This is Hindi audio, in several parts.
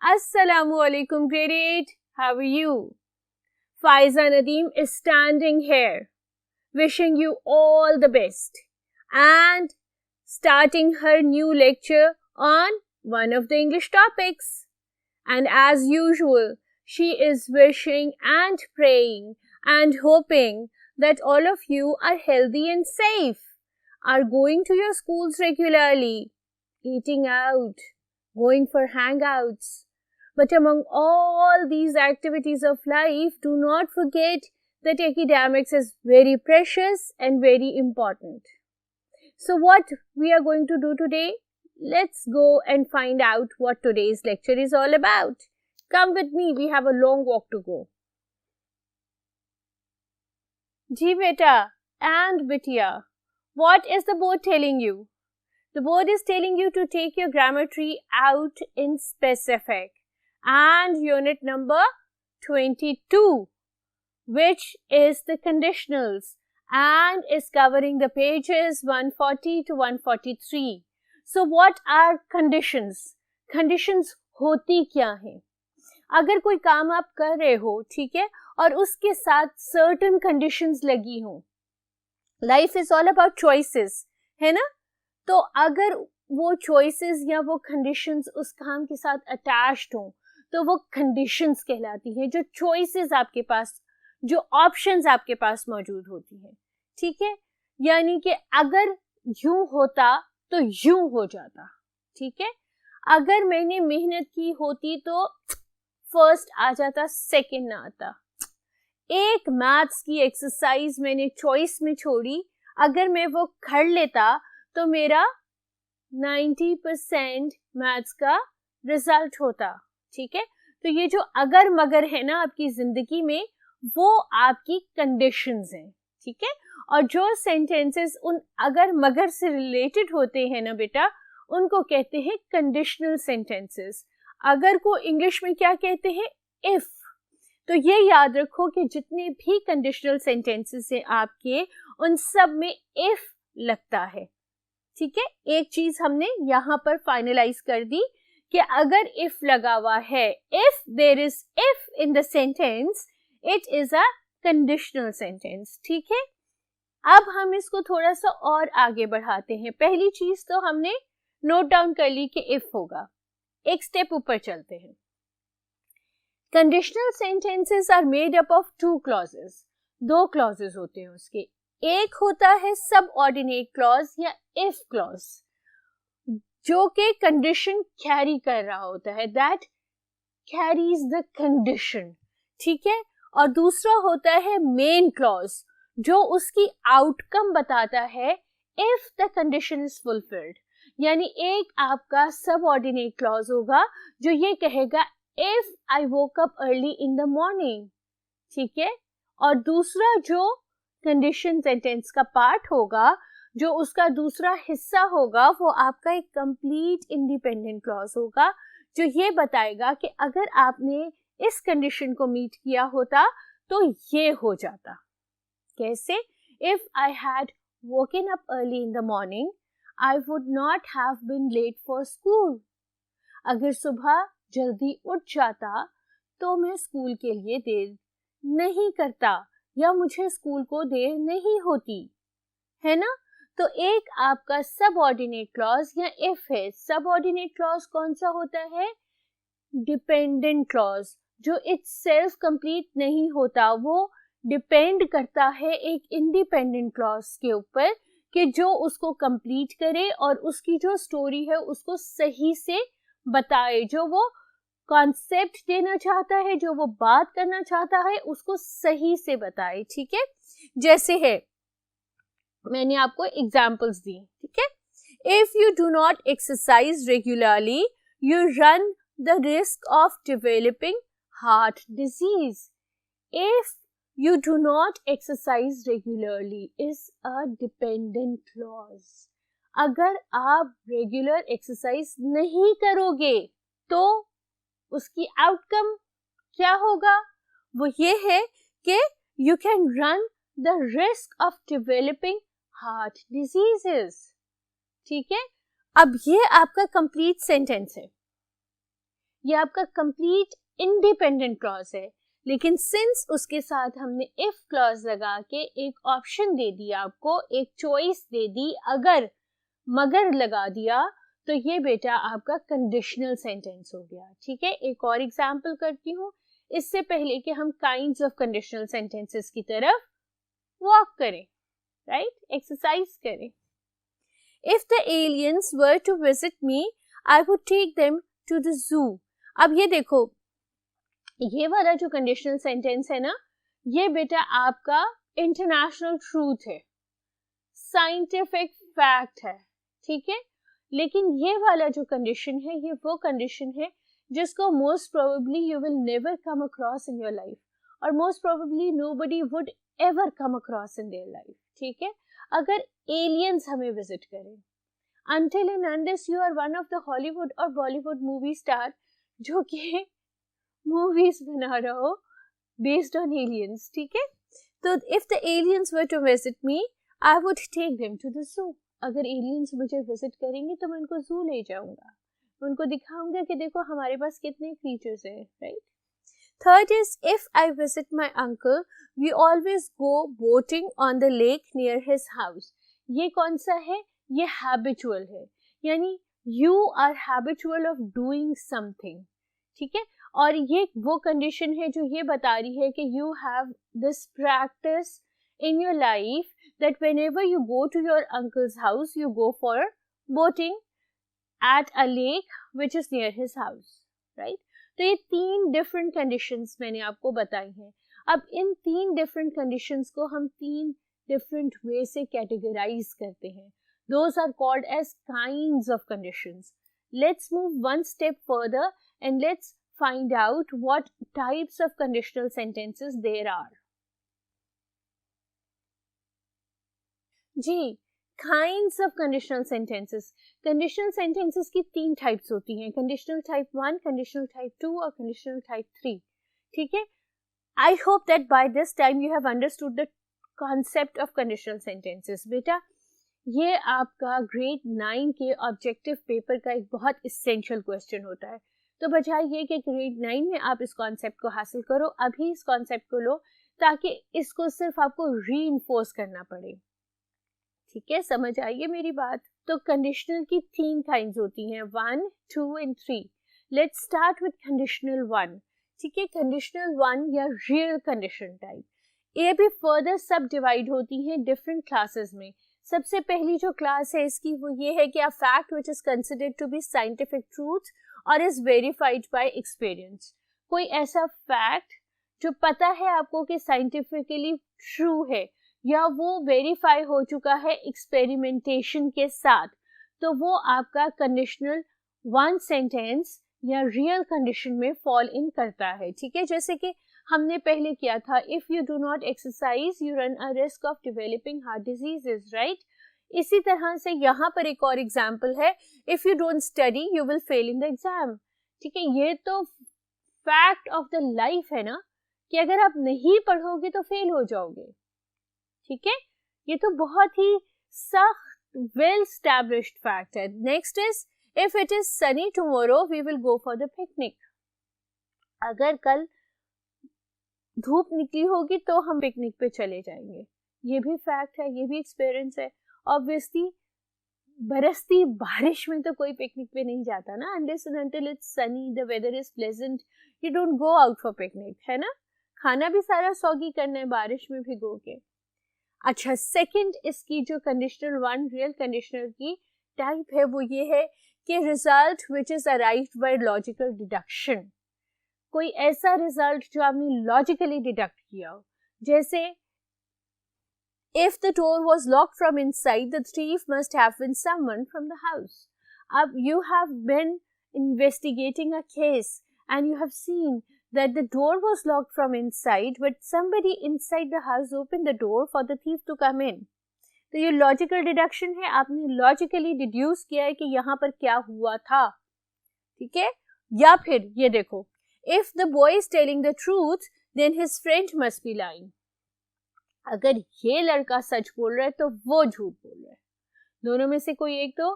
Assalamualaikum grade 8. How are you? Faiza Nadeem is standing here wishing you all the best and starting her new lecture on one of the English topics. And as usual, she is wishing and praying and hoping that all of you are healthy and safe, are going to your schools regularly, eating out, going for hangouts. But among all these activities of life, do not forget that academics is very precious and very important. So what we are going to do today? Let's go and find out what today's lecture is all about. Come with me, we have a long walk to go. Ji beta and bitia, what is the board telling you? The board is telling you to take your grammar tree out in specific and unit number 22, which is the conditionals and is covering the pages 140 to 143. So what are conditions? Conditions होती क्या हैं? अगर कोई काम आप कर रहे हो, ठीक है, और उसके साथ certain conditions लगी हो, life is all about choices, है ना? तो अगर वो choices या वो conditions उस काम के साथ attached हो, तो वो conditions कहलाती हैं, जो choices आपके पास, जो options आपके पास मौजूद होती हैं, ठीक है? यानी कि अगर यूं होता तो यूं हो जाता, ठीक है? अगर मैंने मेहनत की होती तो फर्स्ट आ जाता, सेकंड ना आता. एक मैथ्स की एक्सरसाइज मैंने चॉइस में छोड़ी, अगर मैं वो कर लेता तो मेरा 90% मैथ्स का रिजल्ट होता, ठीक है? तो ये जो अगर मगर है ना आपकी जिंदगी में, वो आपकी कंडीशंस हैं, ठीक है? और जो सेंटेंसेस उन अगर मगर से रिलेटेड होते हैं ना बेटा, उनको कहते हैं कंडीशनल सेंटेंसेस. अगर को इंग्लिश में क्या कहते हैं? इफ. तो ये याद रखो कि जितने भी कंडीशनल सेंटेंसेस हैं आपके, उन सब में इफ लगता है, ठीक है? एक चीज हमने यहाँ पर फाइनलाइज कर दी कि अगर इफ लगा हुआ है, if there is if in the sentence, it is a conditional sentence, ठीक है? अब हम इसको थोड़ा सा और आगे बढ़ाते हैं. पहली चीज तो हमने नोट डाउन कर ली कि इफ होगा. एक स्टेप ऊपर चलते हैं. Conditional sentences are made up of two clauses. दो क्लॉजेस होते हैं उसके. एक होता है सबऑर्डिनेट क्लॉज या इफ क्लॉज, जो कि कंडीशन कैरी कर रहा होता है, दैट कैरीज द कंडीशन, ठीक है? और दूसरा होता है मेन क्लॉज, जो उसकी आउटकम बताता है if the condition is fulfilled. यानी एक आपका सबऑर्डिनेट क्लॉज होगा जो ये कहेगा if I woke up early in the morning, ठीक है? और दूसरा जो कंडीशन सेंटेंस का पार्ट होगा, जो उसका दूसरा हिस्सा होगा, वो आपका एक कंप्लीट इंडिपेंडेंट क्लॉज होगा, जो ये बताएगा कि अगर आपने इस कंडीशन को मीट किया होता तो ये हो जाता. कैसे? If I had woken up early in the morning, I would not have been late for school. अगर सुबह जल्दी उठ जाता तो मैं स्कूल के लिए देर नहीं करता या मुझे स्कूल को देर नहीं होती, है ना? तो एक आपका सबऑर्डिनेट क्लॉज या इफ है. सबऑर्डिनेट क्लॉज कौन सा होता है? डिपेंडेंट क्लॉज, जो इटसेल्फ कंप्लीट नहीं होता, वो डिपेंड करता है एक इंडिपेंडेंट क्लॉज के ऊपर कि जो उसको कंप्लीट करे और उसकी जो स्टोरी है उसको सही से बताए, जो वो कॉन्सेप्ट देना चाहता है, जो वो बात करना चाहता है, उसको सही से बताए, ठीक है? जैसे है, मैंने आपको एग्जांपल्स दी, ठीक है? If you do not exercise regularly, you run the risk of developing heart disease. If you do not exercise regularly is a dependent clause. अगर आप रेगुलर एक्सरसाइज नहीं करोगे तो उसकी आउटकम क्या होगा? वो ये है कि you can run the risk of developing heart diseases. ठीक है, अब ये आपका कंप्लीट सेंटेंस है, ये आपका कंप्लीट इंडिपेंडेंट क्लॉज है, लेकिन सिंस उसके साथ हमने इफ क्लॉज लगा के एक ऑप्शन दे दिया, आपको एक चॉइस दे दी, अगर मगर लगा दिया, तो ये बेटा आपका कंडीशनल सेंटेंस हो गया। ठीक है, एक और एग्जांपल करती हूँ इससे पहले कि हम काइंड्स ऑफ कंडीशनल सेंटेंसेस की तरफ वॉक करें, राइट, एक्सरसाइज करें। If the aliens were to visit me I would take them to the zoo. अब ये देखो, ये वाला जो कंडीशनल सेंटेंस है ना, ये बेटा आपका इंटरनेशनल ट्रूथ है, साइंटिफिक फैक्ट है। ठीक है, लेकिन ये वाला जो कंडीशन है, ये वो कंडीशन है जिसको most probably you will never come across in your life, और most probably nobody would ever come across in their life. ठीक है, अगर एलियंस हमें विजिट करें, until and unless you are one of the Hollywood और Bollywood movie star जो कि मूवीज बना रहा हो बेस्ड ऑन एलियंस। ठीक है, तो if the aliens were to visit me I would take them to the zoo. अगर एलियंस मुझे विजिट करेंगे तो मैं उनको जू ले जाऊंगा, उनको दिखाऊंगा कि देखो हमारे पास कितने क्रीचर्स हैं, right. Third is if I visit my uncle we always go boating on the lake near his house. ये कौन सा है, ये हैबिचुअल है, यानी you are habitual of doing something. ठीक है, और ये वो कंडीशन है जो ये बता रही है कि you have this practice in your life that whenever you go to your uncle's house you go for boating at a lake which is near his house, right? तो ये 3 different conditions मैंने आपको बताई हैं। अब इन 3 different conditions को हम 3 different way से categorize करते हैं। Those are called as kinds of conditions. Let's move one step further and let's find out what types of conditional sentences there are. जी, kinds of conditional sentences. Conditional sentences की 3 टाइप्स होती हैं, कंडीशनल टाइप 1, कंडीशनल टाइप 2 और कंडीशनल टाइप 3। ठीक है, I hope that by this time you have understood the concept of conditional sentences. बेटा, ये आपका ग्रेड 9 के ऑब्जेक्टिव पेपर का एक बहुत इसेंशियल क्वेश्चन होता है, तो बजाय ये कि ग्रेड 9 में आप इस कॉन्सेप्ट को हासिल करो, अभी इस कॉन्सेप्ट को लो ताकि इसको सिर्फ आपको रीइंफोर्स करना पड़े। ठीक है, समझ आइए मेरी बात। तो कंडीशनल की 3 काइंड्स होती हैं, 1, 2 and 3। Let's start with conditional 1। ठीक है, कंडीशनल 1 या रियल कंडीशन टाइप, ये भी फर्दर सब डिवाइड होती हैं डिफरेंट क्लासेस में। सबसे पहली जो क्लास है इसकी वो ये है कि a fact which is considered to be scientific truth और इज वेरीफाइड बाय एक्सपीरियंस। कोई ऐसा फैक्ट जो पता है आपको कि साइंटिफिकली ट्रू है या वो वेरीफाई हो चुका है एक्सपेरिमेंटेशन के साथ, तो वो आपका कंडीशनल 1 सेंटेंस या रियल कंडीशन में फॉल इन करता है। ठीक है, जैसे कि हमने पहले किया था, if you do not exercise you run a risk of developing heart diseases, right. इसी तरह से यहाँ पर एक और एग्जाम्पल है, if you don't study you will fail in the exam. ठीक है, ये तो फैक्ट ऑफ द लाइफ है ना, कि अगर आप नहीं पढ़ोगे तो फेल हो जाओगे। ठीक है, ये तो बहुत ही सख्त वेल एस्टैब्लिश्ड फैक्ट है। Next is if it is sunny tomorrow we will go for the picnic. अगर कल धूप निकली होगी तो हम पिकनिक पे चले जाएंगे, ये भी फैक्ट है, ये भी एक्सपीरियंस है। ऑब्वियसली बरसती बारिश में तो कोई पिकनिक पे नहीं जाता ना, unless and until it's sunny, the weather is pleasant, you don't go out for picnic, है ना। खाना भी सारा सॉगी करना है बारिश में भिगो के। अच्छा, सेकंड इसकी जो कंडीशनल 1 रियल कंडीशनल की टाइप है वो ये है कि result which is arrived by logical deduction. कोई ऐसा रिजल्ट जो आपने लॉजिकली डिडक्ट किया हो, जैसे if the door was locked from inside the thief must have been someone from the house. अब you have been investigating a case and you have seen that the door was locked from inside but somebody inside the house opened the door for the thief to come in. तो ये लॉजिकल डिडक्शन है, आपने लॉजिकली डिड्यूस किया है कि यहाँ पर क्या हुआ था। ठीक है, या फिर ये देखो, if the boy is telling the truth then his friend must be lying. अगर ये लड़का सच बोल रहा है तो वो झूठ बोल रहा है, दोनों में से कोई एक तो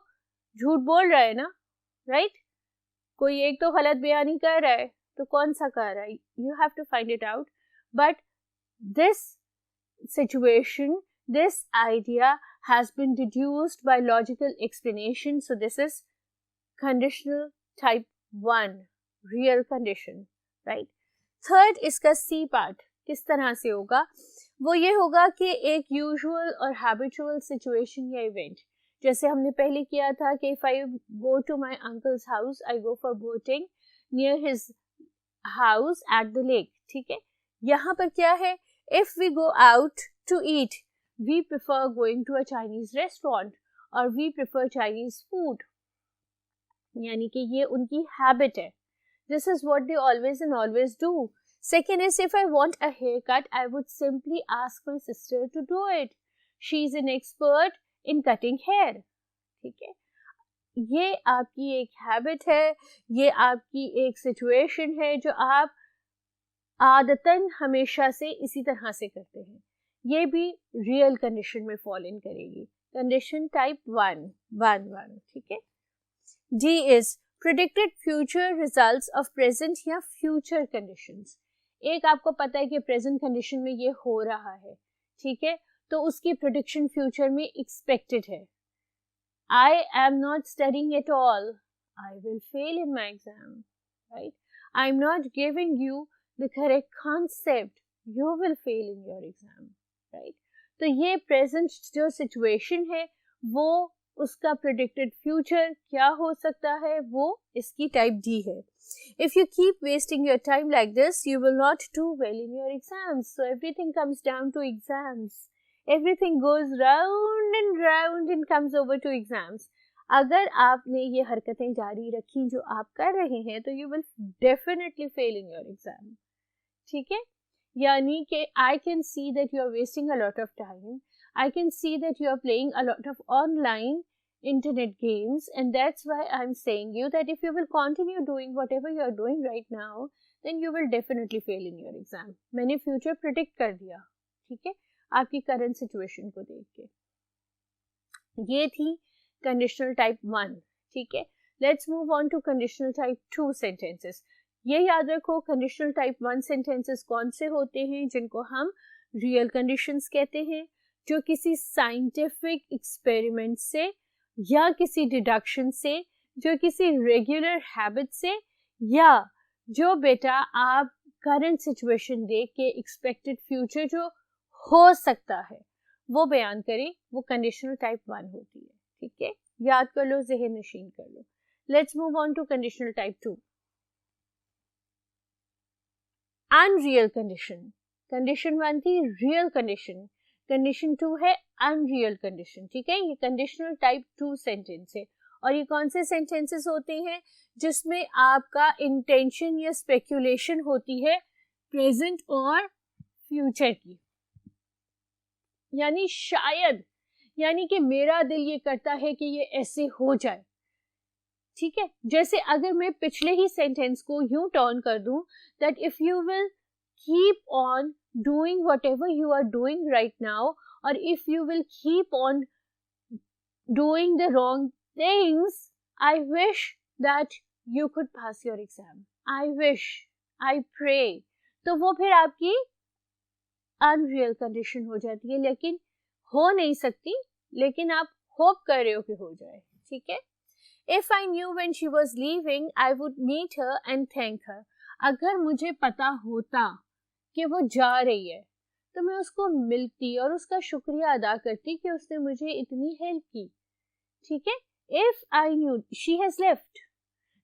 झूठ बोल रहा है ना, राइट? कोई एक तो गलत बयानी कर रहा है, तो कौन सा कर रहा है? You have to find it out. But this situation, this idea has been deduced by logical explanation. So this is conditional type 1, real condition, right? Third, इसका C part किस तरह से होगा? वो ये होगा कि एक usual और habitual situation या event, जैसे हमने पहले किया था कि if I go to my uncle's house, I go for boating near his house at the lake. ठीक है, यहाँ पर क्या है? If we go out to eat, we prefer going to a Chinese restaurant or we prefer Chinese food. यानी कि ये उनकी habit है. This is what they always and always do. Second is, if I want a haircut, I would simply ask my sister to do it. She is an expert in cutting hair. ठीक है, ये आपकी एक habit है, ये आपकी एक situation है जो आप आदतन हमेशा से इसी तरह से करते हैं. ये भी रियल कंडीशन में फॉल इन करेगी. Condition type 1. ठीक है. D is predicted future results of present या फ्यूचर कंडीशंस. एक आपको पता है कि प्रेजेंट कंडीशन में ये हो रहा है, ठीक है, तो उसकी प्रेडिक्शन फ्यूचर में एक्सपेक्टेड है. I am not studying at all, I will fail in my exam, right? I am not giving you the correct concept, you will fail in your exam, right? तो ये present जो situation है वो उसका predicted future क्या हो सकता है, वो इसकी type D है. If you keep wasting your time like this, you will not do well in your exams. So everything comes down to exams. Everything goes round and comes over to exams. अगर आपने ये हरकतें जारी रखी जो आप कर रहे हैं तो you will definitely fail in your exam. ठीक है, यानी कि I can see that you are wasting a lot of time. I can see that you are playing a lot of online internet games, and that's why I'm saying you that if you will continue doing whatever you are doing right now, then you will definitely fail in your exam. मैंने future predict कर दिया, ठीक है, आपकी current situation को देख के. ये थी conditional type 1. ठीक है, let's move on to conditional type 2 sentences. ये याद रखो, कंडीशनल टाइप 1 सेंटेंसेस कौन से होते हैं जिनको हम रियल कंडीशंस कहते हैं, जो किसी साइंटिफिक एक्सपेरिमेंट से या किसी डिडक्शन से, जो किसी रेगुलर हैबिट से, या जो बेटा आप करंट सिचुएशन देख के एक्सपेक्टेड फ्यूचर जो हो सकता है वो बयान करें, वो कंडीशनल टाइप 1 होती है. ठीक है, याद कर लो, ज़हन नशीन कर लो. Let's move on to conditional type 2. Unreal condition. Condition 1 थी रियल कंडीशन, कंडीशन 2 है अनरियल कंडीशन. ठीक है, ये कंडीशनल टाइप 2 सेंटेंस है. और ये कौन से सेंटेंसेस होते हैं जिसमें आपका इंटेंशन या स्पेक्यूलेशन होती है प्रेजेंट और फ्यूचर की, यानी शायद, यानी कि मेरा दिल ये करता है कि ये ऐसे हो जाए. ठीक है, जैसे अगर मैं पिछले ही सेंटेंस को यूं टर्न कर दूं, that if you will keep on doing whatever you are doing right now, और if you will keep on doing the wrong things, I wish that you could pass your exam, I wish, I pray. तो वो फिर आपकी अनरियल कंडीशन हो जाती है, लेकिन हो नहीं सकती, लेकिन आप होप कर रहे हो कि हो जाए. ठीक है, If I knew when she was leaving, I would meet her and thank her. अगर मुझे पता होता कि वो जा रही है तो मैं उसको मिलती और उसका शुक्रिया अदा करती कि उसने मुझे इतनी हेल्प की. ठीक है, If I knew she has left,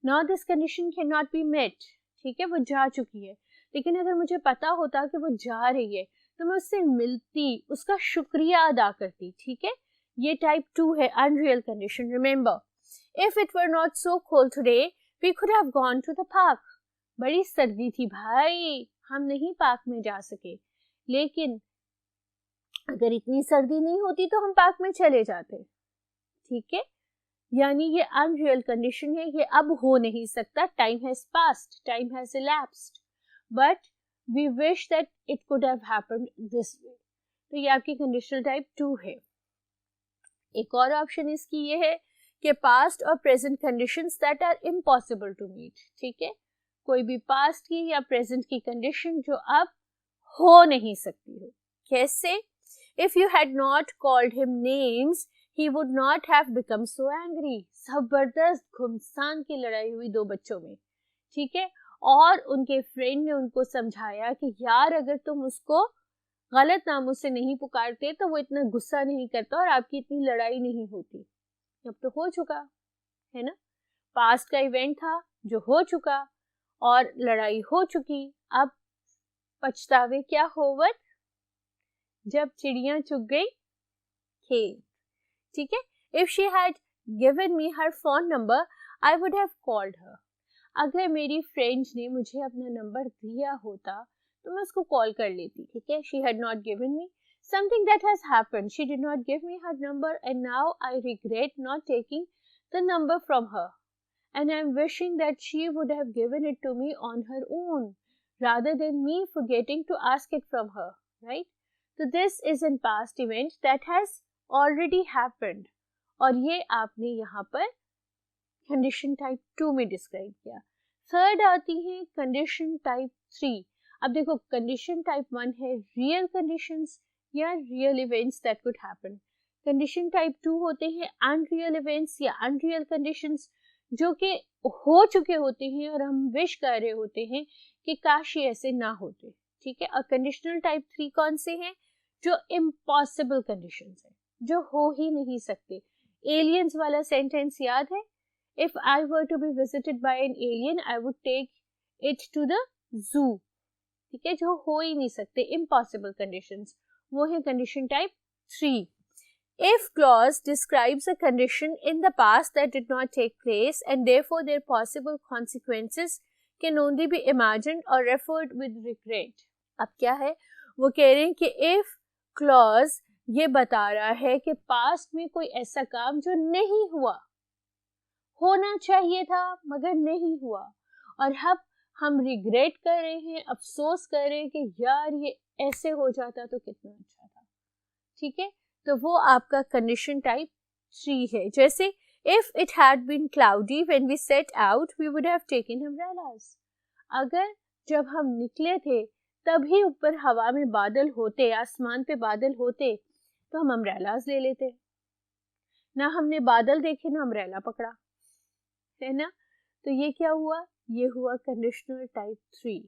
now this condition cannot be met. ठीक है, वो जा चुकी है, लेकिन अगर मुझे पता होता कि वो जा रही है तो मैं उससे मिलती, उसका शुक्रिया अदा करती. ठीक है, ये टाइप 2 है, unreal condition. Remember, If it were not so cold today, we could have gone to the park. बड़ी सर्दी थी भाई, हम नहीं पार्क में जा सके, लेकिन अगर इतनी सर्दी नहीं होती तो हम पार्क में चले जाते. ठीक है, यानी ये अनरियल कंडीशन है, ये अब हो नहीं सकता. Time has passed, time has elapsed, but we wish that it could have happened this way. तो ये आपकी कंडीशनल टाइप 2 है। एक और ऑप्शन इसकी ये है कि पास्ट और present conditions that are impossible to meet, ठीक है, कोई भी पास्ट की या प्रेजेंट की कंडीशन जो अब हो नहीं सकती हो। कैसे? If you had not called him names he would not have become so angry. जबरदस्त घुमसान की लड़ाई हुई दो बच्चों में, ठीक है, और उनके फ्रेंड ने उनको समझाया कि यार अगर तुम उसको गलत नामों से नहीं पुकारते तो वो इतना गुस्सा नहीं करता और आपकी इतनी लड़ाई नहीं होती। अब तो हो चुका है ना, पास्ट का इवेंट था जो हो चुका और लड़ाई हो चुकी। अब पछतावे क्या होवत, जब चिड़िया चुग गई खेत, ठीक है। If she had given me her phone number I would have called her. अगर मेरी फ्रेंड ने मुझे अपना नंबर दिया होता तो मैं उसको कॉल कर लेती, ठीक है। She had not given me something that has happened. She did not give me her number and now I regret not taking the number from her. And I'm wishing that she would have given it to me on her own rather than me forgetting to ask it from her, right? So this is a past event that has already happened. और ये आपने यहाँ पर कंडीशन टाइप 2 में डिस्क्राइब किया। थर्ड आती है कंडीशन टाइप 3। अब देखो कंडीशन टाइप 1 है रियल कंडीशंस या real events that could happen. Condition type 2 होते हैं अनरियल इवेंट्स या अनरियल कंडीशंस जो कि हो चुके होते हैं और हम विश कर रहे होते हैं कि काश ये ऐसे ना होते, ठीक है। और कंडीशनल टाइप 3 कौन से हैं? जो इम्पॉसिबल कंडीशंस हैं, जो हो ही नहीं सकते। एलियंस वाला सेंटेंस याद है, if I were to be visited by an alien I would take it to the zoo, ठीक है, जो हो ही नहीं सकते, इम्पॉसिबल कंडीशंस, वो है condition type 3। If clause describes a condition in the past that did not take place and therefore their possible consequences can only be imagined or referred with regret। अब क्या है, वो कह रहे हैं कि if clause ये बता रहा है कि पास्ट में कोई ऐसा काम जो नहीं हुआ, होना चाहिए था मगर नहीं हुआ, और अब हम रिग्रेट कर रहे हैं, अफसोस कर रहे हैं कि यार ये ऐसे हो जाता तो कितना अच्छा था, ठीक है। तो वो आपका कंडीशन टाइप 3 है। जैसे if it had been cloudy when we set out we would have taken umbrellas. अगर जब हम निकले थे तभी ऊपर हवा में बादल होते, आसमान पे बादल होते, तो हम अम्ब्रेलास ले लेते। ना हमने बादल देखे ना अम्ब्रेला पकड़ा, है ना। तो ये क्या हुआ? ये हुआ कंडीशनल टाइप 3,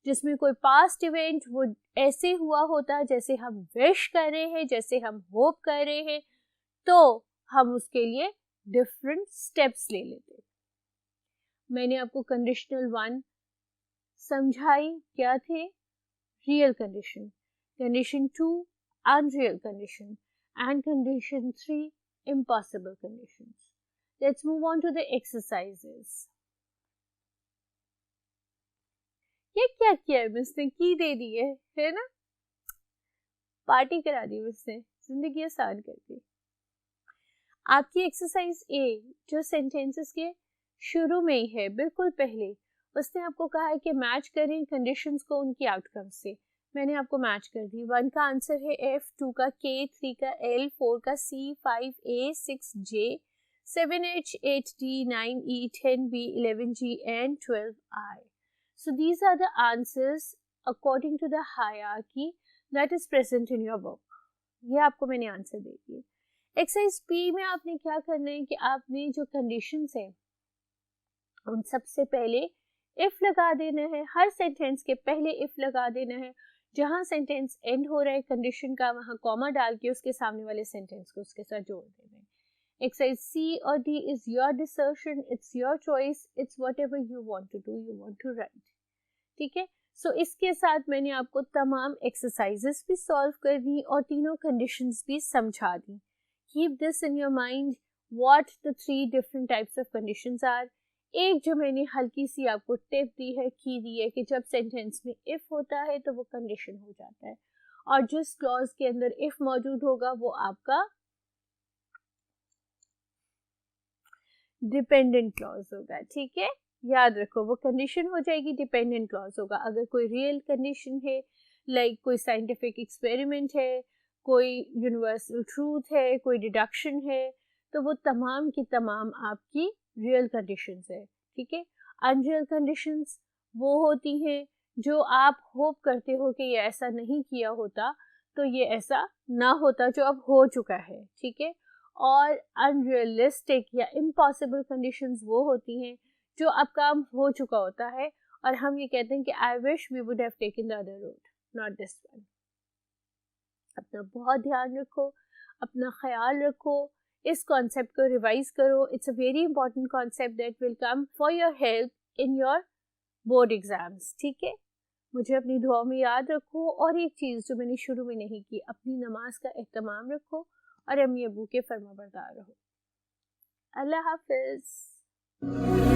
जिसमें कोई पास्ट इवेंट वो ऐसे हुआ होता जैसे हम विश कर रहे हैं, जैसे हम होप कर रहे हैं, तो हम उसके लिए डिफरेंट स्टेप्स ले लेते। मैंने आपको कंडीशनल 1 समझाई, क्या थे? Real condition, condition 2 unreal condition and condition 3 impossible conditions. Let's move on to the exercises. ये क्या किया है मिसने, की दे दी है ना, पार्टी करा दी मिसने, जिंदगी आसान कर दी। आपकी एक्सरसाइज ए जो सेंटेंसेस के शुरू में ही है, बिल्कुल पहले, उसने आपको कहा है कि मैच करें कंडीशंस को उनकी आउटकम से। मैंने आपको मैच कर दी। 1 का आंसर है F, 2 का K, 3 का L, 4 का C, 5A, 6J, 7H, 8D, 9E, 10B, 11G and 12I. So these are the answers according to the hierarchy that is present in your book. ये आपको मैंने आंसर दे दिए। एक्सरसाइज पी में आपने क्या करना है कि आपने जो कंडीशंस हैं उन सबसे पहले इफ लगा देना है, हर सेंटेंस के पहले इफ लगा देना है। जहां सेंटेंस एंड हो रहा है कंडीशन का, वहां कॉमा डाल के उसके सामने वाले सेंटेंस को उसके साथ जोड़ देना है। एक्सरसाइज सी और D is your discretion, it's your choice, it's whatever you want to do, you want to write, ठीक है। सो इसके साथ मैंने आपको तमाम एक्सरसाइजेस भी सॉल्व कर दी और तीनों कंडीशंस भी समझा दी। Keep this in your mind what the 3 different types of conditions are. एक जो मैंने हल्की सी आपको टिप दी है, की दी है कि जब सेंटेंस में इफ होता है तो वो कंडीशन हो जाता है, और जिस क्लॉज के अंदर इफ मौजूद होगा वो आपका डिपेंडेंट क्लॉज होगा, ठीक है। याद रखो वो कंडीशन हो जाएगी, डिपेंडेंट क्लॉज होगा। अगर कोई रियल कंडीशन है, लाइक कोई साइंटिफिक एक्सपेरिमेंट है, कोई यूनिवर्सल ट्रूथ है, कोई डिडक्शन है, तो वो तमाम की तमाम आपकी रियल कंडीशंस है, ठीक है। अनरियल कंडीशंस वो होती हैं जो आप होप करते हो कि ये ऐसा नहीं किया होता तो ये ऐसा ना होता, जो अब हो चुका है, ठीक है। और अनरियलिस्टिक या इम्पॉसिबल कंडीशंस वो होती हैं जो अब काम हो चुका होता है और हम ये कहते हैं कि I wish we would have taken the other road, not this one. अपना बहुत ध्यान रखो, अपना ख्याल रखो, इस कॉन्सेप्ट को रिवाइज करो। It's a very important concept that will come for your help in your board exams, ठीक है। मुझे अपनी दुआ में याद रखो, और एक चीज़ जो मैंने शुरू में नहीं की, अपनी नमाज का एहतमाम रखो और अम्मी अबू के फर्माबरदार रहो। अल्लाह हाफिज़।